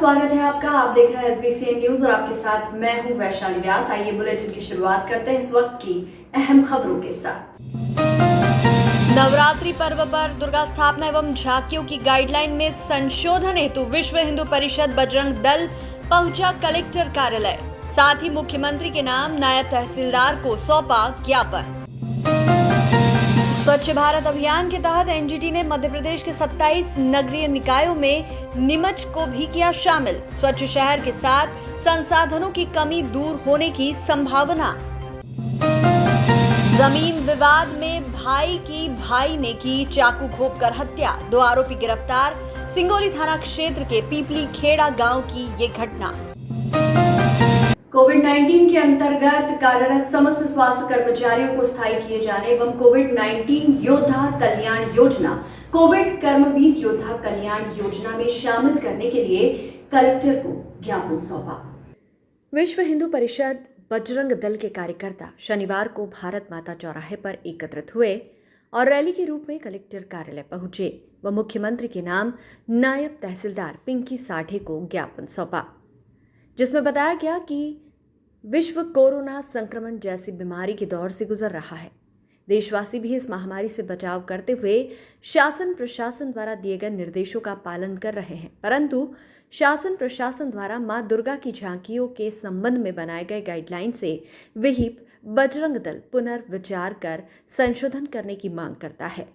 स्वागत है आपका। आप देख रहे हैं SBCN न्यूज और आपके साथ मैं हूं वैशाली व्यास। आइए बुलेटिन की शुरुआत करते हैं इस वक्त की अहम खबरों के साथ। नवरात्रि पर्व पर दुर्गा स्थापना एवं झांकियों की गाइडलाइन में संशोधन हेतु विश्व हिंदू परिषद बजरंग दल पहुंचा कलेक्टर कार्यालय। साथ ही मुख्यमंत्री के नाम नायब तहसीलदार को सौंपा ज्ञापन। स्वच्छ भारत अभियान के तहत एनजीटी ने मध्य प्रदेश के 27 नगरीय निकायों में नीमच को भी किया शामिल। स्वच्छ शहर के साथ संसाधनों की कमी दूर होने की संभावना। जमीन विवाद में भाई ने की चाकू घोंपकर हत्या, 2 आरोपी गिरफ्तार। सिंगोली थाना क्षेत्र के पीपली खेड़ा गांव की ये घटना। कोविड-19 के अंतर्गत कार्यरत समस्त स्वास्थ्य कर्मचारियों को स्थायी किए जाने एवं कोविड-19 योद्धा कल्याण योजना, कोविड कर्मवीर योद्धा कल्याण योजना में शामिल करने के लिए कलेक्टर को ज्ञापन सौंपा। विश्व हिंदू परिषद बजरंग दल के कार्यकर्ता शनिवार को भारत माता चौराहे पर एकत्रित हुए और रैली के रूप में कलेक्टर कार्यालय पहुंचे व मुख्यमंत्री के नाम नायब तहसीलदार पिंकी साठे को ज्ञापन सौंपा, जिसमें बताया गया कि विश्व कोरोना संक्रमण जैसी बीमारी के दौर से गुजर रहा है। देशवासी भी इस महामारी से बचाव करते हुए शासन प्रशासन द्वारा दिए गए निर्देशों का पालन कर रहे हैं, परंतु शासन प्रशासन द्वारा मां दुर्गा की झांकियों के संबंध में बनाए गए गाइडलाइन से विहिप बजरंग दल पुनर्विचार कर संशोधन करने की मांग करता है।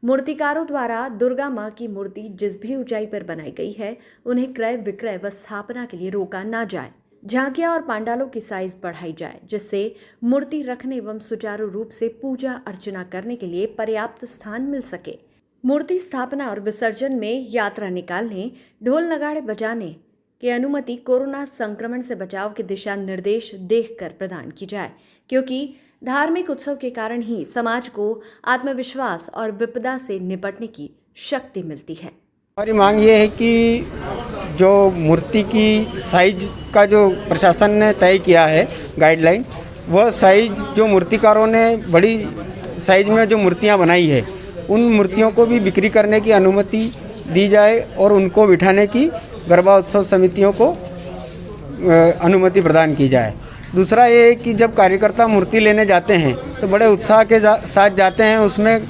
मूर्तिकारों द्वारा दुर्गा मां की मूर्ति जिस भी ऊंचाई पर बनाई गई है उन्हें क्रय विक्रय व स्थापना के लिए रोका ना जाए। झांकियां और पांडालों की साइज बढ़ाई जाए, जिससे मूर्ति रखने एवं सुचारू रूप से पूजा अर्चना करने के लिए पर्याप्त स्थान मिल सके। मूर्ति स्थापना और विसर्जन में यात्रा निकालने, ढोल नगाड़े बजाने की अनुमति कोरोना संक्रमण से बचाव के दिशा निर्देश देखकर प्रदान की जाए, क्योंकि धार्मिक उत्सव के कारण ही समाज को आत्मविश्वास और विपदा से निपटने की शक्ति मिलती है। हमारी मांग ये है कि जो मूर्ति की साइज का जो प्रशासन ने तय किया है गाइडलाइन, वह साइज जो मूर्तिकारों ने बड़ी साइज में जो मूर्तियां बनाई है उन मूर्तियों को भी बिक्री करने की अनुमति दी जाए और उनको बिठाने की गरबा उत्सव समितियों को अनुमति प्रदान की जाए। दूसरा ये है कि जब कार्यकर्ता मूर्ति लेने जाते हैं तो बड़े उत्साह के साथ जाते हैं, उसमें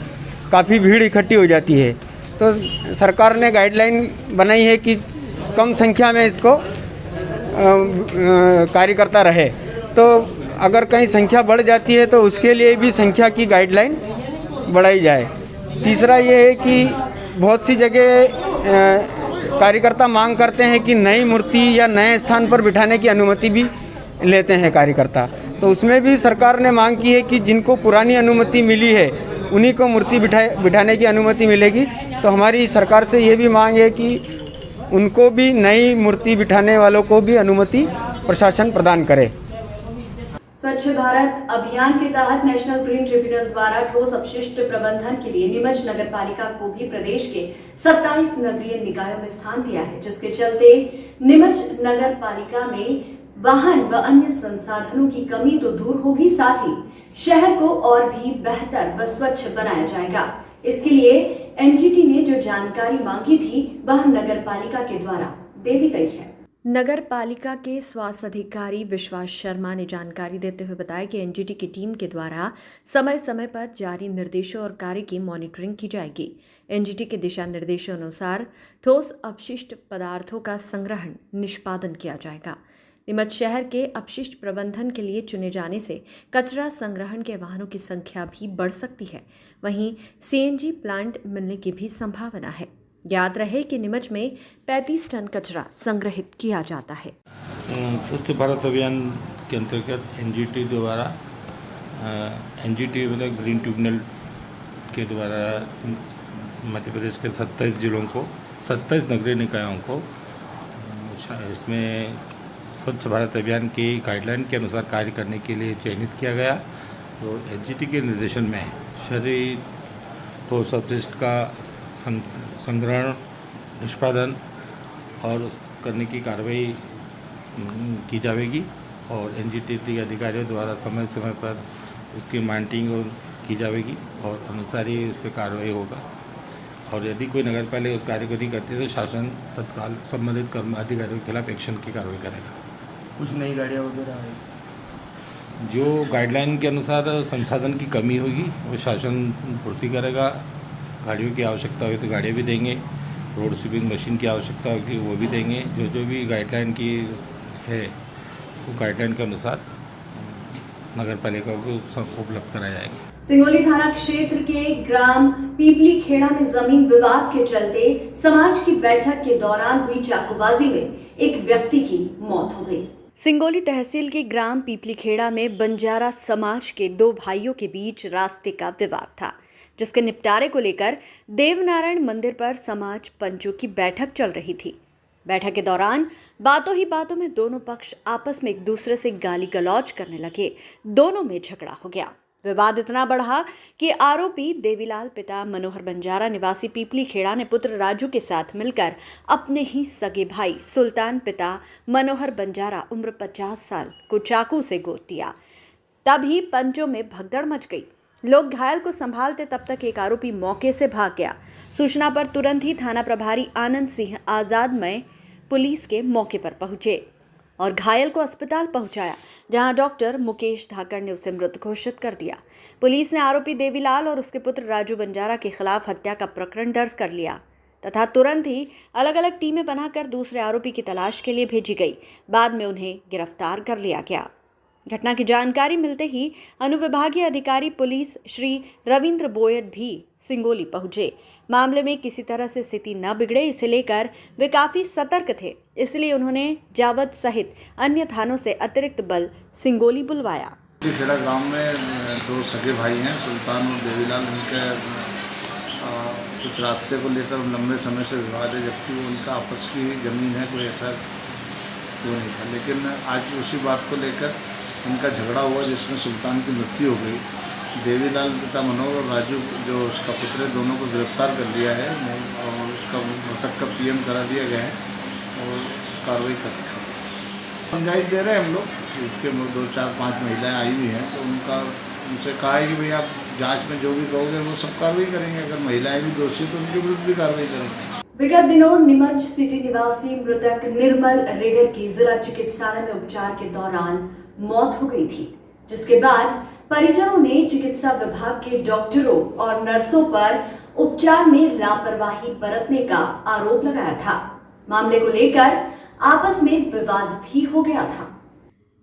काफ़ी भीड़ इकट्ठी हो जाती है। तो सरकार ने गाइडलाइन बनाई है कि कम संख्या में इसको कार्यकर्ता रहे, तो अगर कहीं संख्या बढ़ जाती है तो उसके लिए भी संख्या की गाइडलाइन बढ़ाई जाए। तीसरा ये है कि बहुत सी जगह कार्यकर्ता मांग करते हैं कि नई मूर्ति या नए स्थान पर बिठाने की अनुमति भी लेते हैं कार्यकर्ता, तो उसमें भी सरकार ने मांग की है कि जिनको पुरानी अनुमति मिली है उन्हीं को मूर्ति बिठाने की अनुमति मिलेगी। तो हमारी सरकार से ये भी मांग है कि उनको भी नई मूर्ति बिठाने वालों को भी अनुमति प्रशासन प्रदान करे। स्वच्छ भारत अभियान के तहत नेशनल ग्रीन ट्रिब्यूनल द्वारा ठोस अपशिष्ट प्रबंधन के लिए नीमच नगर पालिका को भी प्रदेश के 27 नगरीय निकायों में स्थान दिया है, जिसके चलते नीमच नगर पालिका में वाहन व अन्य संसाधनों की कमी तो दूर होगी, साथ ही शहर को और भी बेहतर व स्वच्छ बनाया जाएगा। इसके लिए एनजीटी ने जो जानकारी मांगी थी वह नगर पालिका के द्वारा दे दी गई है। नगर पालिका के स्वास्थ्य अधिकारी विश्वास शर्मा ने जानकारी देते हुए बताया कि एनजीटी की टीम के द्वारा समय समय पर जारी निर्देशों और कार्य की मॉनिटरिंग की जाएगी। एनजीटी के दिशा निर्देशों अनुसार ठोस अपशिष्ट पदार्थों का संग्रहण निष्पादन किया जाएगा। नीमच शहर के अपशिष्ट प्रबंधन के लिए चुने जाने से कचरा संग्रहण के वाहनों की संख्या भी बढ़ सकती है। वहीं सीएनजी प्लांट मिलने की भी संभावना है। याद रहे कि नीमच में 35 टन कचरा संग्रहित किया जाता है। स्वच्छ भारत अभियान के अंतर्गत एनजीटी द्वारा एनजीटी मतलब ग्रीन ट्रिब्यूनल के द्वारा मध्य प्रदेश के 27 जिलों को 27 नगरीय निकायों को इसमें स्वच्छ भारत अभियान की गाइडलाइन के अनुसार कार्य करने के लिए चयनित किया गया। तो एनजीटी के निर्देशन में शहरी ठोस अपशिष्ट का संग्रहण, निष्पादन और करने की कार्रवाई की जाएगी और एनजीटी के अधिकारियों द्वारा समय समय पर उसकी मॉनिटरिंग की जाएगी और अनुसार ही उस पर कार्रवाई होगा। और यदि कोई नगर पालिका उस कार्य को नहीं करती तो शासन तत्काल संबंधित कर्म अधिकारियों के खिलाफ एक्शन की कार्रवाई करेगा। कुछ नई गाड़ियाँ वगैरह आई? जो गाइडलाइन के अनुसार संसाधन की कमी होगी वो शासन पूर्ति करेगा। गाड़ियों की आवश्यकता होगी तो गाड़ियाँ भी देंगे, रोड स्वीपिंग मशीन की आवश्यकता होगी वो भी देंगे। जो भी गाइडलाइन की है वो गाइडलाइन के अनुसार नगर पालिका को उपलब्ध कराया जाएगा। सिंगोली थाना क्षेत्र के ग्राम पीपली खेड़ा में जमीन विवाद के चलते समाज की बैठक के दौरान हुई चाकूबाजी में एक व्यक्ति की मौत हो गई। सिंगोली तहसील के ग्राम पीपली खेड़ा में बंजारा समाज के दो भाइयों के बीच रास्ते का विवाद था, जिसके निपटारे को लेकर देवनारायण मंदिर पर समाज पंचों की बैठक चल रही थी। बैठक के दौरान बातों ही बातों में दोनों पक्ष आपस में एक दूसरे से गाली गलौज करने लगे। दोनों में झगड़ा हो गया। विवाद इतना बढ़ा कि आरोपी देवीलाल पिता मनोहर बंजारा निवासी पीपली खेड़ा ने पुत्र राजू के साथ मिलकर अपने ही सगे भाई सुल्तान पिता मनोहर बंजारा उम्र 50 साल को चाकू से गोद दिया। तभी पंचों में भगदड़ मच गई। लोग घायल को संभालते तब तक एक आरोपी मौके से भाग गया। सूचना पर तुरंत ही थाना प्रभारी आनंद सिंह आजादमय पुलिस के मौके पर पहुंचे और घायल को अस्पताल पहुंचाया, जहां डॉक्टर मुकेश धाकड़ ने उसे मृत घोषित कर दिया। पुलिस ने आरोपी देवीलाल और उसके पुत्र राजू बंजारा के खिलाफ हत्या का प्रकरण दर्ज कर लिया तथा तुरंत ही अलग अलग टीमें बनाकर दूसरे आरोपी की तलाश के लिए भेजी गई। बाद में उन्हें गिरफ्तार कर लिया गया। घटना की जानकारी मिलते ही अनुविभागीय अधिकारी पुलिस श्री रविंद्र बोयत भी सिंगोली पहुंचे। मामले में किसी तरह से स्थिति न बिगड़े इसे लेकर वे काफी सतर्क थे, इसलिए उन्होंने जावद सहित अन्य थानों से अतिरिक्त बल सिंगोली बुलवाया। खेड़ा गांव में दो सगे भाई हैं, सुल्तान और देवीलाल। उनके कुछ रास्ते को लेकर लंबे समय से विवाद है, जबकि वो उनका आपस की ज़मीन है, कोई ऐसा वो नहीं था। लेकिन आज उसी बात को लेकर उनका झगड़ा हुआ, जिसमें सुल्तान की मृत्यु हो गई। देवीलाल पिता मनोहर और राजू जो उसका पुत्र है, दोनों को गिरफ्तार कर लिया है और उसका मृतक का पीएम करा दिया गया है और कार्रवाई कर रहे हैं। समझाइश दे रहे हैं हम लोग। इसके 2, 4, 5 महिलाएं आई हुई हैं, तो उनसे कहा है कि भाई आप जांच में जो भी कहोगे वो सब कार्रवाई करेंगे। अगर महिलाएं भी दोषी तो उनके विरुद्ध भी कार्रवाई करेंगे। विगत दिनों नीमच सिटी निवासी मृतक निर्मल रेगर की जिला चिकित्सालय में उपचार के दौरान मौत हो गई थी, जिसके बाद परिजनों ने चिकित्सा विभाग के डॉक्टरों और नर्सों पर उपचार में लापरवाही बरतने का आरोप लगाया था। मामले को लेकर आपस में विवाद भी हो गया था।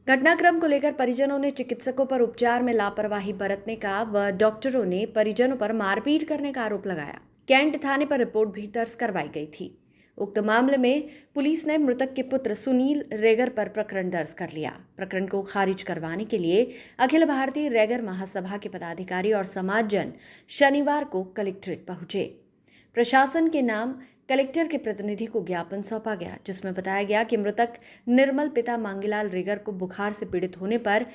घटनाक्रम को लेकर परिजनों ने चिकित्सकों पर उपचार में लापरवाही बरतने का व डॉक्टरों ने परिजनों पर मारपीट करने का आरोप लगाया। कैंट थाने पर रिपोर्ट भी दर्ज करवाई गई थी। उक्त मामले में पुलिस ने मृतक के पुत्र सुनील रेगर पर प्रकरण दर्ज कर लिया। प्रकरण को खारिज करवाने के लिए अखिल भारतीय रेगर महासभा के पदाधिकारी और समाजजन शनिवार को कलेक्ट्रेट पहुंचे। प्रशासन के नाम कलेक्टर के प्रतिनिधि को ज्ञापन सौंपा गया, जिसमें बताया गया कि मृतक निर्मल पिता मांगीलाल रेगर को बुखार से पीड़ित होने पर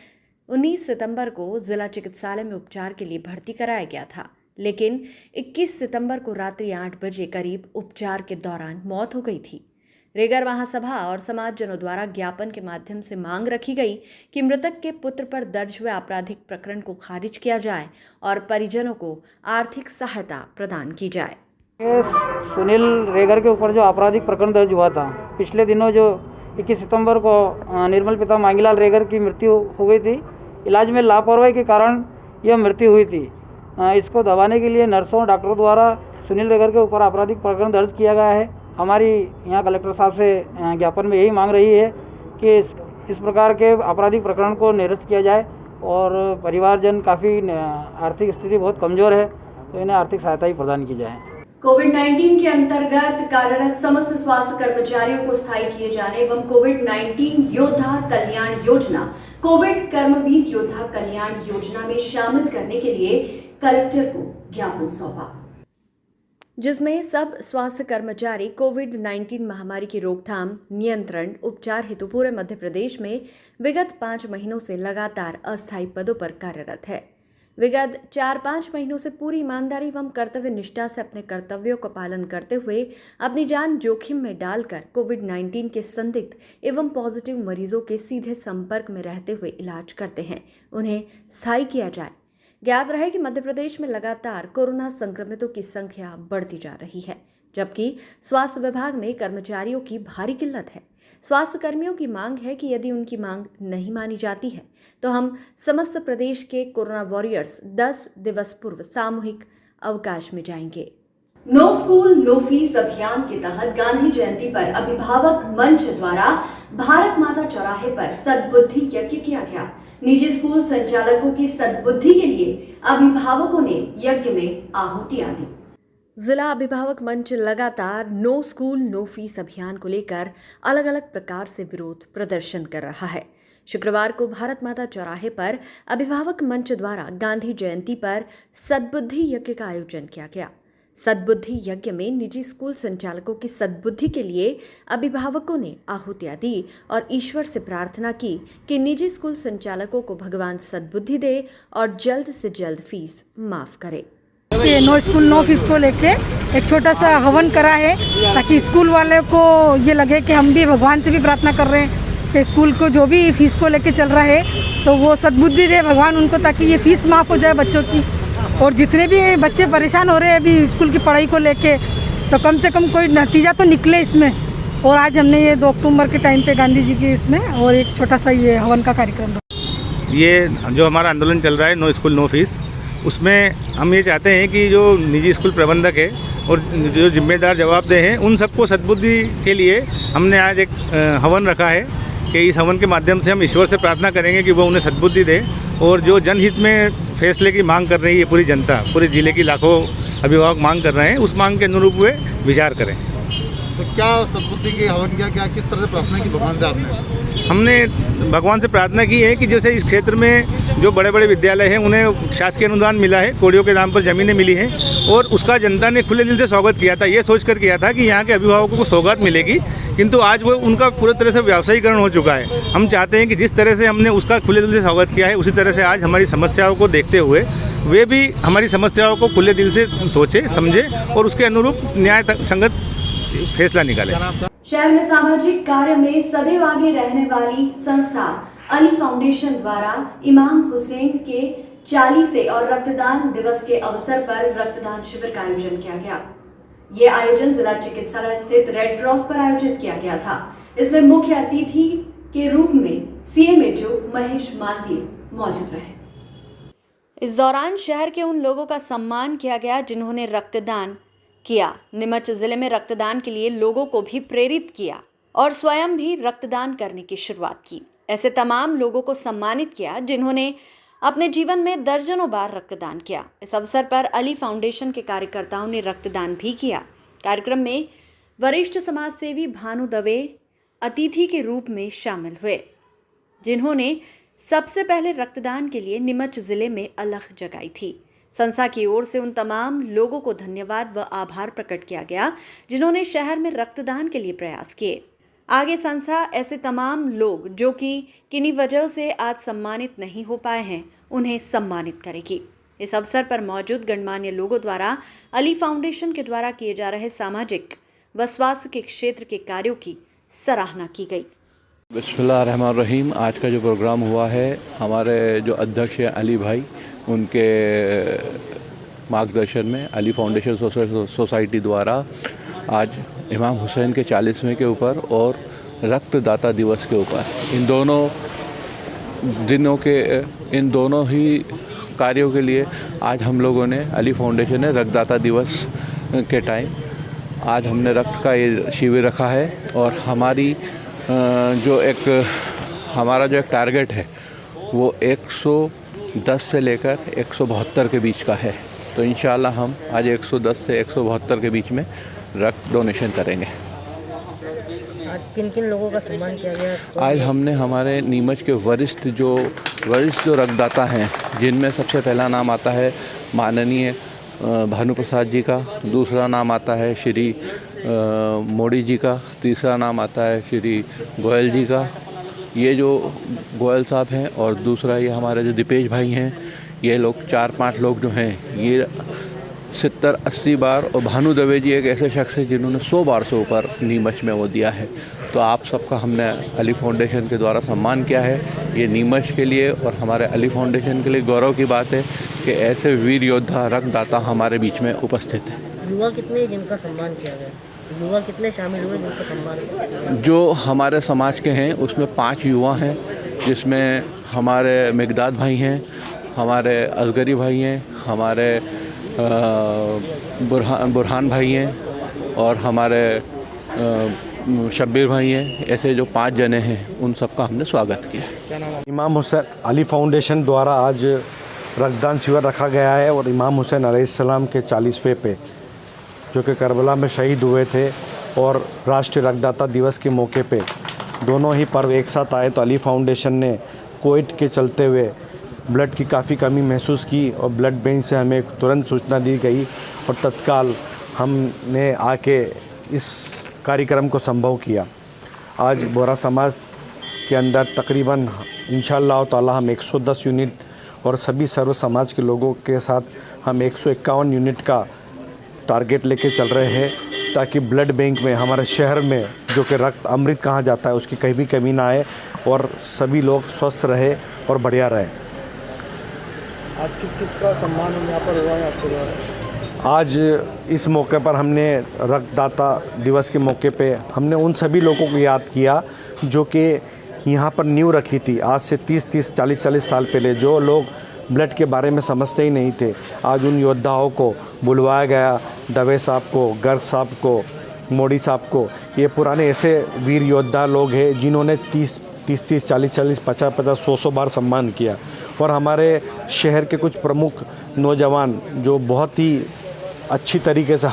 19 सितंबर को जिला चिकित्सालय में उपचार के लिए भर्ती कराया गया था, लेकिन 21 सितंबर को रात्रि 8 बजे करीब उपचार के दौरान मौत हो गई थी। रेगर महासभा और समाजजनों द्वारा ज्ञापन के माध्यम से मांग रखी गई कि मृतक के पुत्र पर दर्ज हुए आपराधिक प्रकरण को खारिज किया जाए और परिजनों को आर्थिक सहायता प्रदान की जाए। सुनील रेगर के ऊपर जो आपराधिक प्रकरण दर्ज हुआ था, पिछले दिनों जो 21 सितंबर को निर्मल पिता मांगीलाल रेगर की मृत्यु हो गई थी। इलाज में लापरवाही के कारण यह मृत्यु हुई थी। इसको दबाने के लिए नर्सों और डॉक्टरों द्वारा सुनील रेगर के ऊपर आपराधिक प्रकरण दर्ज किया गया है। हमारी यहाँ कलेक्टर साहब से ज्ञापन में यही मांग रही है कि इस प्रकार के आपराधिक प्रकरण को निरस्त किया जाए और परिवारजन काफ़ी आर्थिक स्थिति बहुत कमज़ोर है, तो इन्हें आर्थिक सहायता ही प्रदान की जाए। कोविड-19 के अंतर्गत कार्यरत समस्त स्वास्थ्य कर्मचारियों को स्थायी किए जाने एवं कोविड-19 योद्धा कल्याण योजना, कोविड कर्मवीर योद्धा कल्याण योजना में शामिल करने के लिए कलेक्टर को ज्ञापन सौंपा, जिसमें सब स्वास्थ्य कर्मचारी कोविड-19 महामारी की रोकथाम, नियंत्रण, उपचार हेतु पूरे मध्य प्रदेश में विगत 5 महीनों से लगातार अस्थायी पदों पर कार्यरत है। विगत 4-5 महीनों से पूरी ईमानदारी एवं कर्तव्य निष्ठा से अपने कर्तव्यों का पालन करते हुए अपनी जान जोखिम में डालकर कोविड-19 के संदिग्ध एवं पॉजिटिव मरीजों के सीधे संपर्क में रहते हुए इलाज करते हैं। उन्हें स्थायी किया जाए। ज्ञात रहे कि मध्य प्रदेश में लगातार कोरोना संक्रमितों की संख्या बढ़ती जा रही है, जबकि स्वास्थ्य विभाग में कर्मचारियों की भारी किल्लत है। स्वास्थ्य कर्मियों की मांग है कि यदि उनकी मांग नहीं मानी जाती है तो हम समस्त प्रदेश के कोरोना वॉरियर्स 10 दिवस पूर्व सामूहिक अवकाश में जाएंगे। नो स्कूल नो फीस अभियान के तहत गांधी जयंती पर अभिभावक मंच द्वारा भारत माता चौराहे पर सद्बुद्धि यज्ञ किया गया। निजी स्कूल संचालकों की सद्बुद्धि के लिए अभिभावकों ने यज्ञ में आहुतियां दी। जिला अभिभावक मंच लगातार नो स्कूल नो फीस अभियान को लेकर अलग अलग प्रकार से विरोध प्रदर्शन कर रहा है। शुक्रवार को भारत माता चौराहे पर अभिभावक मंच द्वारा गांधी जयंती पर सद्बुद्धि यज्ञ का आयोजन किया गया। सद्बुद्धि यज्ञ में निजी स्कूल संचालकों की सद्बुद्धि के लिए अभिभावकों ने आहुतियां दी और ईश्वर से प्रार्थना की कि निजी स्कूल संचालकों को भगवान सद्बुद्धि दे और जल्द से जल्द फीस माफ करे। ये नो स्कूल नो फीस को लेके एक छोटा सा हवन करा है ताकि स्कूल वाले को ये लगे कि हम भी भगवान से भी प्रार्थना कर रहे हैं कि स्कूल को जो भी फीस को लेके चल रहा है तो वो सद्बुद्धि दे भगवान उनको, ताकि ये फीस माफ़ हो जाए बच्चों की। और जितने भी बच्चे परेशान हो रहे हैं अभी स्कूल की पढ़ाई को लेके, तो कम से कम कोई नतीजा तो निकले इसमें। और आज हमने ये 2 अक्टूबर के टाइम पे गांधी जी के इसमें और एक छोटा सा ये हवन का कार्यक्रम। ये जो हमारा आंदोलन चल रहा है नो स्कूल नो फीस, उसमें हम ये चाहते हैं कि जो निजी स्कूल प्रबंधक है और जो जिम्मेदार जवाबदेह हैं उन सबको सद्बुद्धि के लिए हमने आज एक हवन रखा है कि इस हवन के माध्यम से हम ईश्वर से प्रार्थना करेंगे कि वो उन्हें सद्बुद्धि दे और जो जनहित में फैसले की मांग कर रही है पूरी जनता, पूरे ज़िले की लाखों अभिभावक मांग कर रहे हैं, उस मांग के अनुरूप वे विचार करें। तो क्या सद्बुद्धि की हवन क्या किस तरह से प्रार्थना की भगवान से आपने? हमने भगवान से प्रार्थना की है कि जैसे इस क्षेत्र में जो बड़े बड़े विद्यालय हैं उन्हें शासकीय अनुदान मिला है, कोड़ियों के नाम पर ज़मीनें मिली हैं और उसका जनता ने खुले दिल से स्वागत किया था। ये सोच कर किया था कि यहाँ के अभिभावकों को सौगात मिलेगी, किंतु आज वो उनका पूरी तरह से व्यावसायीकरण हो चुका है। हम चाहते हैं कि जिस तरह से हमने उसका खुले दिल से स्वागत किया है उसी तरह से आज हमारी समस्याओं को देखते हुए वे भी हमारी समस्याओं को खुले दिल से सोचे समझे और उसके अनुरूप न्याय संगत फैसला निकाले। शहर में सामाजिक कार्य में सदैव आगे रहने वाली संस्था अली फाउंडेशन द्वारा इमाम हुसैन के 40वें और रक्तदान दिवस के अवसर पर रक्तदान शिविर का आयोजन किया गया। ये आयोजन जिला चिकित्सालय स्थित रेड क्रॉस पर आयोजित किया गया था। इसमें मुख्य अतिथि के रूप में सीएमएचओ महेश मालवीय मौजूद रहे। इस दौरान शहर के उन लोगों का सम्मान किया गया जिन्होंने रक्तदान किया। नीमच जिले में रक्तदान के लिए लोगों को भी प्रेरित किया और स्वयं भी रक्तदान करने की शुरुआत की। ऐसे तमाम लोगों को सम्मानित किया जिन्होंने अपने जीवन में दर्जनों बार रक्तदान किया। इस अवसर पर अली फाउंडेशन के कार्यकर्ताओं ने रक्तदान भी किया। कार्यक्रम में वरिष्ठ समाज सेवी भानु दवे अतिथि के रूप में शामिल हुए, जिन्होंने सबसे पहले रक्तदान के लिए नीमच जिले में अलख जगाई थी। संस्था की ओर से उन तमाम लोगों को धन्यवाद व आभार प्रकट किया गया जिन्होंने शहर में रक्तदान के लिए प्रयास किए। आगे संस्था ऐसे तमाम लोग जो कि किन्हीं वजहों से आज सम्मानित नहीं हो पाए हैं उन्हें सम्मानित करेगी। इस अवसर पर मौजूद गणमान्य लोगों द्वारा अली फाउंडेशन के द्वारा किए जा रहे सामाजिक व स्वास्थ्य के क्षेत्र के कार्यों की सराहना की गई। बिस्मिल्लाहिर्रहमानिर्रहीम। आज का जो प्रोग्राम हुआ है, हमारे जो अध्यक्ष हैं अली भाई, उनके मार्गदर्शन में अली फाउंडेशन सोसाइटी द्वारा आज इमाम हुसैन के 40वें के ऊपर और रक्तदाता दिवस के ऊपर इन दोनों ही कार्यों के लिए आज हम लोगों ने अली फाउंडेशन ने रक्तदाता दिवस के टाइम आज हमने रक्त का ये शिविर रखा है और हमारा जो एक टारगेट है वो 110 से लेकर 172 के बीच का है। तो इंशाल्लाह हम आज 110 से 172 के बीच में रक्त डोनेशन करेंगे। आज किन किन लोगों का सम्मान किया गया? आज हमने हमारे नीमच के वरिष्ठ जो रक्तदाता हैं, जिनमें सबसे पहला नाम आता है माननीय भानु प्रसाद जी का, दूसरा नाम आता है श्री मोदी जी का, तीसरा नाम आता है श्री गोयल जी का। ये जो गोयल साहब हैं और दूसरा ये हमारे जो दीपेश भाई हैं, ये लोग 4-5 लोग जो हैं ये 70-80 बार, और भानु दवे जी एक ऐसे शख्स हैं जिन्होंने 100 बार से ऊपर नीमच में वो दिया है। तो आप सबका हमने अली फाउंडेशन के द्वारा सम्मान किया है। ये नीमच के लिए और हमारे अली फाउंडेशन के लिए गौरव की बात है कि ऐसे वीर योद्धा रक्तदाता हमारे बीच में उपस्थित हैं। युवा कितने जिनका सम्मान किया गया, युवा कितने शामिल हुए जिनका सम्मान? जो हमारे समाज के हैं उसमें 5 युवा हैं, जिसमें हमारे मिकदाद भाई हैं, हमारे असगरी भाई हैं, हमारे बुरहान भाई हैं और हमारे शब्बीर भाई हैं। ऐसे जो 5 जने हैं उन सबका हमने स्वागत किया। इमाम हुसैन अली फाउंडेशन द्वारा आज रक्तदान शिविर रखा गया है और इमाम हुसैन अलैहिस्सलाम के 40वें पे जो कि करबला में शहीद हुए थे और राष्ट्रीय रक्तदाता दिवस के मौके पे दोनों ही पर्व एक साथ आए, तो अली फाउंडेशन ने कोविड के चलते हुए ब्लड की काफ़ी कमी महसूस की और ब्लड बैंक से हमें तुरंत सूचना दी गई और तत्काल हमने आके इस कार्यक्रम को संभव किया। आज बोहरा समाज के अंदर तकरीबन इंशाअल्लाह ताला हम 110 यूनिट और सभी सर्व समाज के लोगों के साथ हम 151 यूनिट का टारगेट लेके चल रहे हैं, ताकि ब्लड बैंक में हमारे शहर में जो कि रक्त अमृत कहा जाता है उसकी कहीं भी कमी ना आए और सभी लोग स्वस्थ रहे और बढ़िया रहे। आज किस किस का सम्मान यहाँ पर हुआ है आपके द्वारा? आज इस मौके पर हमने रक्तदाता दिवस के मौके पे हमने उन सभी लोगों को याद किया जो कि यहाँ पर नींव रखी थी आज से 30 40 साल पहले, जो लोग ब्लड के बारे में समझते ही नहीं थे। आज उन योद्धाओं को बुलवाया गया, दवे साहब को, गर्ग साहब को, मोदी साहब को। ये पुराने ऐसे वीर योद्धा लोग हैं जिन्होंने 30 40 50 100 बार सम्मान किया और हमारे शहर के कुछ प्रमुख नौजवान जो बहुत ही अच्छी तरीके से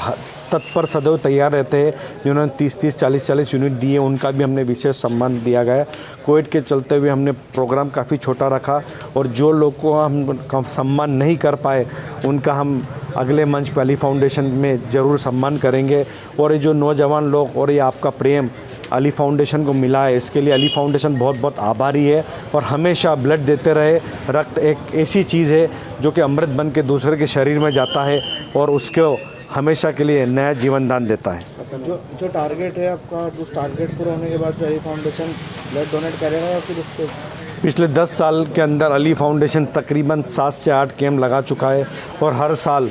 तत्पर सदैव तैयार रहते हैं, जिन्होंने 30 40 यूनिट दिए, उनका भी हमने विशेष सम्मान दिया गया। कोविड के चलते हुए हमने प्रोग्राम काफ़ी छोटा रखा और जो लोग को हम सम्मान नहीं कर पाए उनका हम अगले मंच पे अली फाउंडेशन में ज़रूर सम्मान करेंगे। और ये जो नौजवान लोग और ये आपका प्रेम अली फाउंडेशन को मिला है, इसके लिए अली फाउंडेशन बहुत बहुत आभारी है और हमेशा ब्लड देते रहे। रक्त एक ऐसी चीज़ है जो कि अमृत बन के दूसरे के शरीर में जाता है और उसको हमेशा के लिए नया जीवन दान देता है। जो टारगेट है आपका, उस टारगेट पूरा होने के बाद जो अली फाउंडेशन ब्लड डोनेट करेगा या फिर उसको? पिछले 10 साल के अंदर अली फाउंडेशन तकरीबन 7 से 8 कैंप लगा चुका है और हर साल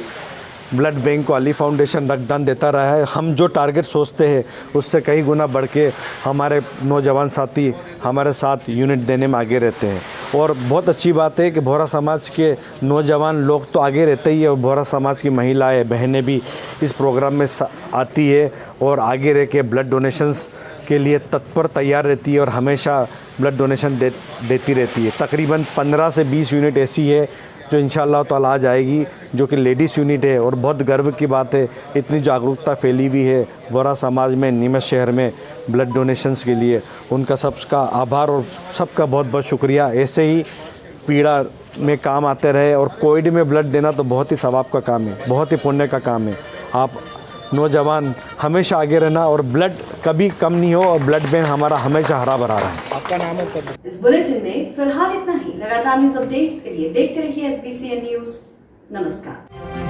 ब्लड बैंक को अली फाउंडेशन रक्तदान देता रहा है। हम जो टारगेट सोचते हैं उससे कई गुना बढ़ के हमारे नौजवान साथी हमारे साथ यूनिट देने में आगे रहते हैं और बहुत अच्छी बात है कि बोहरा समाज के नौजवान लोग तो आगे रहते ही है और बोहरा समाज की महिलाएं बहनें भी इस प्रोग्राम में आती है और आगे रह के ब्लड डोनेशंस के लिए तत्पर तैयार रहती है और हमेशा ब्लड डोनेशन देती रहती है। तकरीबन 15 से 20 यूनिट ऐसी है जो इंशाअल्लाह ताला आ जाएगी, जो कि लेडीज़ यूनिट है और बहुत गर्व की बात है। इतनी जागरूकता फैली हुई है बोहरा समाज में, नीमच शहर में ब्लड डोनेशंस के लिए। उनका सबका आभार और सबका बहुत बहुत शुक्रिया। ऐसे ही पीड़ा में काम आते रहे और कोविड में ब्लड देना तो बहुत ही सवाब का काम है, बहुत ही पुण्य का काम है। आप नौजवान हमेशा आगे रहना और ब्लड कभी कम नहीं हो और ब्लड बैंक हमारा हमेशा हरा भरा रहे। आपका नाम है? इस बुलेटिन में फिलहाल इतना ही। लगातार न्यूज अपडेट्स के लिए देखते रहिए SBCN न्यूज। नमस्कार।